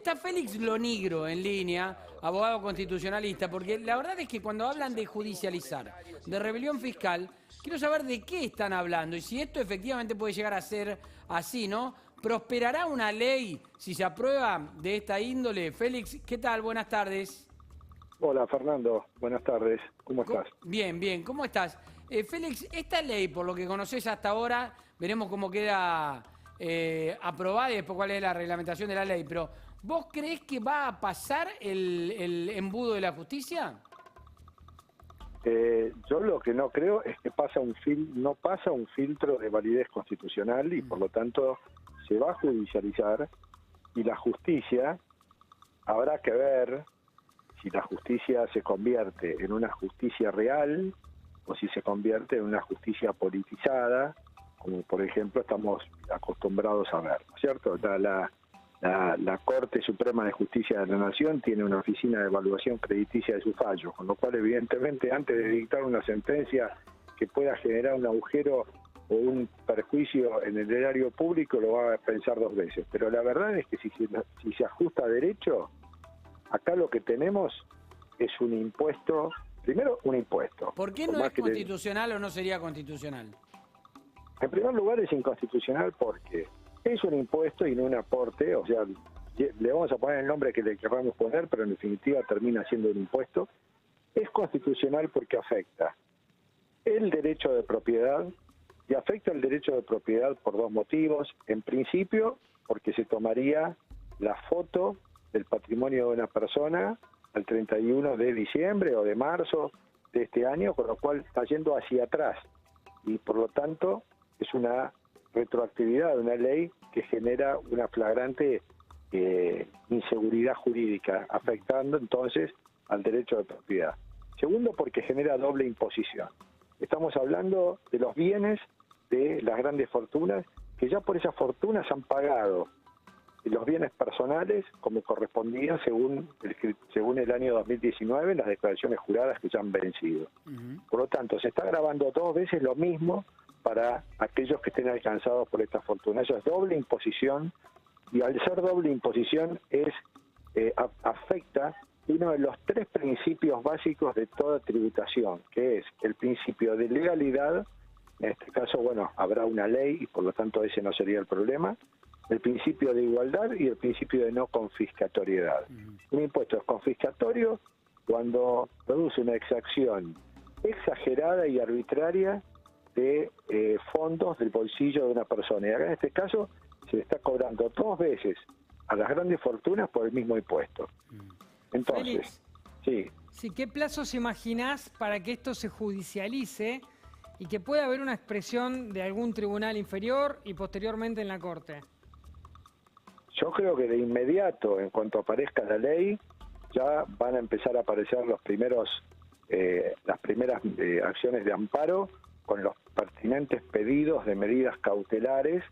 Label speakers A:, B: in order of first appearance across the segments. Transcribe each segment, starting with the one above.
A: Está Félix Lonigro en línea, abogado constitucionalista, porque la verdad es que cuando hablan de judicializar, de rebelión fiscal, quiero saber de qué están hablando y si esto efectivamente puede llegar a ser así, ¿no? ¿Prosperará una ley si se aprueba de esta índole? Félix, ¿qué tal? Buenas tardes.
B: Hola Fernando, buenas tardes, ¿cómo estás?
A: Bien, bien, ¿cómo estás? Félix, esta ley, por lo que conoces hasta ahora, veremos cómo queda aprobada y después cuál es la reglamentación de la ley, pero ¿vos creés que va a pasar el embudo de la justicia?
B: Yo lo que no creo es que no pasa un filtro de validez constitucional y por lo tanto se va a judicializar y la justicia habrá que ver si la justicia se convierte en una justicia real o si se convierte en una justicia politizada, como por ejemplo estamos acostumbrados a ver, ¿no es cierto? La Corte Suprema de Justicia de la Nación tiene una oficina de evaluación crediticia de su fallo, con lo cual evidentemente antes de dictar una sentencia que pueda generar un agujero o un perjuicio en el erario público lo va a pensar dos veces. Pero la verdad es que si se ajusta a derecho, acá lo que tenemos es un impuesto, primero un impuesto.
A: ¿Por qué no es constitucional o no sería constitucional?
B: En primer lugar es inconstitucional porque es un impuesto y no un aporte, o sea, le vamos a poner el nombre que le queramos poner, pero en definitiva termina siendo un impuesto. Es constitucional porque afecta el derecho de propiedad y afecta el derecho de propiedad por dos motivos. En principio, porque se tomaría la foto del patrimonio de una persona al 31 de diciembre o de marzo de este año, con lo cual está yendo hacia atrás y por lo tanto es una retroactividad de una ley que genera una flagrante inseguridad jurídica, afectando entonces al derecho de propiedad. Segundo, porque genera doble imposición. Estamos hablando de los bienes de las grandes fortunas, que ya por esas fortunas han pagado los bienes personales como correspondía según el año 2019, las declaraciones juradas que ya han vencido. Por lo tanto, se está grabando dos veces lo mismo para aquellos que estén alcanzados por esta fortuna. Eso es doble imposición, y al ser doble imposición afecta uno de los tres principios básicos de toda tributación, que es el principio de legalidad. En este caso, bueno, habrá una ley y por lo tanto ese no sería el problema. El principio de igualdad y el principio de no confiscatoriedad. Un impuesto es confiscatorio cuando produce una exacción exagerada y arbitraria de fondos del bolsillo de una persona. Y acá en este caso se le está cobrando dos veces a las grandes fortunas por el mismo impuesto. Entonces,
C: Félix, sí, ¿qué plazos imaginás para que esto se judicialice y que pueda haber una expresión de algún tribunal inferior y posteriormente en la Corte?
B: Yo creo que de inmediato, en cuanto aparezca la ley, ya van a empezar a aparecer las primeras acciones de amparo con los pertinentes pedidos de medidas cautelares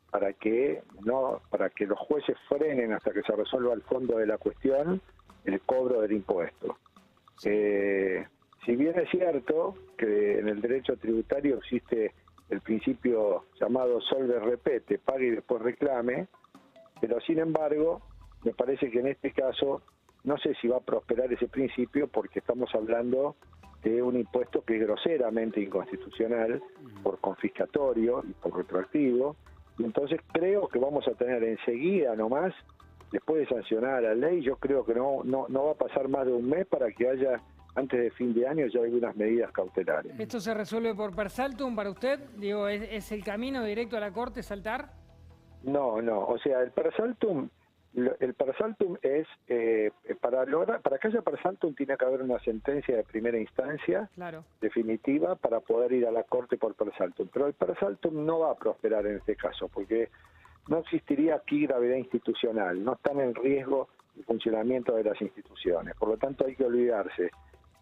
B: para que los jueces frenen hasta que se resuelva el fondo de la cuestión el cobro del impuesto. Si bien es cierto que en el derecho tributario existe el principio llamado solve repete, pague y después reclame, pero sin embargo, me parece que en este caso no sé si va a prosperar ese principio porque estamos hablando de un impuesto que es groseramente inconstitucional por confiscatorio y por retroactivo, y entonces creo que vamos a tener enseguida nomás, después de sancionar la ley, yo creo que no va a pasar más de un mes para que haya, antes de fin de año, ya algunas medidas cautelares.
C: ¿Esto se resuelve por per saltum para usted? Digo, ¿es el camino directo a la Corte saltar?
B: No, o sea, el per saltum es, para que haya per saltum tiene que haber una sentencia de primera instancia,
C: claro,
B: definitiva, para poder ir a la Corte por per saltum. Pero el per saltum no va a prosperar en este caso, porque no existiría aquí gravedad institucional, no están en riesgo el funcionamiento de las instituciones. Por lo tanto, hay que olvidarse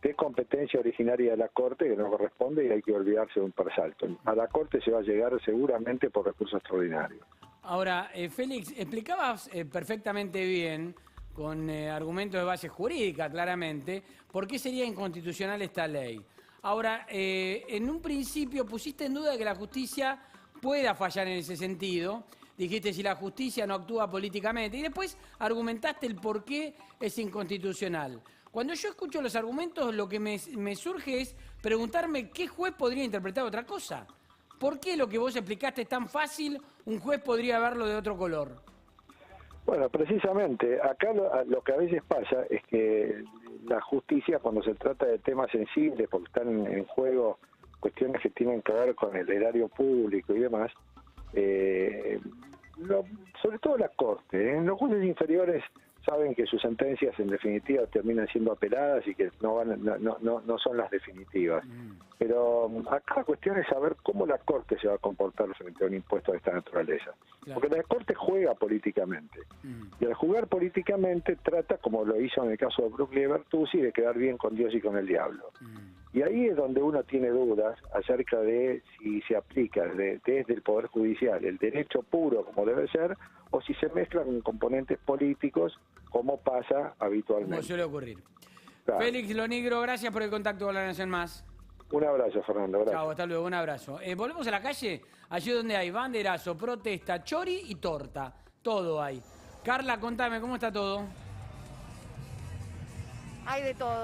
B: de competencia originaria de la Corte, que no corresponde, y hay que olvidarse de un per saltum. A la Corte se va a llegar seguramente por recursos extraordinarios.
A: Ahora, Félix, explicabas perfectamente bien, con argumentos de base jurídica, claramente, por qué sería inconstitucional esta ley. Ahora, en un principio pusiste en duda que la justicia pueda fallar en ese sentido, dijiste si la justicia no actúa políticamente y después argumentaste el por qué es inconstitucional. Cuando yo escucho los argumentos, lo que me surge es preguntarme qué juez podría interpretar otra cosa. ¿Por qué lo que vos explicaste es tan fácil, un juez podría verlo de otro color?
B: Bueno, precisamente, acá lo que a veces pasa es que la justicia, cuando se trata de temas sensibles, porque están en juego cuestiones que tienen que ver con el erario público y demás, sobre todo la Corte, los jueces inferiores saben que sus sentencias en definitiva terminan siendo apeladas y que no son las definitivas. Pero acá la cuestión es saber cómo la Corte se va a comportar frente a un impuesto de esta naturaleza. Claro. Porque la Corte juega políticamente. Y al jugar políticamente trata, como lo hizo en el caso de Bruglia y Bertuzzi, de quedar bien con Dios y con el diablo. Y ahí es donde uno tiene dudas acerca de si se aplica desde el Poder Judicial el derecho puro como debe ser, o si se mezclan con componentes políticos como pasa habitualmente.
A: Como suele ocurrir.
B: Claro.
A: Félix Lonigro, gracias por el contacto con La Nación Más.
B: Un abrazo, Fernando. Gracias.
A: Chao, hasta luego, un abrazo. Volvemos a la calle, allí donde hay banderazo, protesta, chori y torta. Todo hay. Carla, contame, ¿cómo está todo?
D: Hay de todo.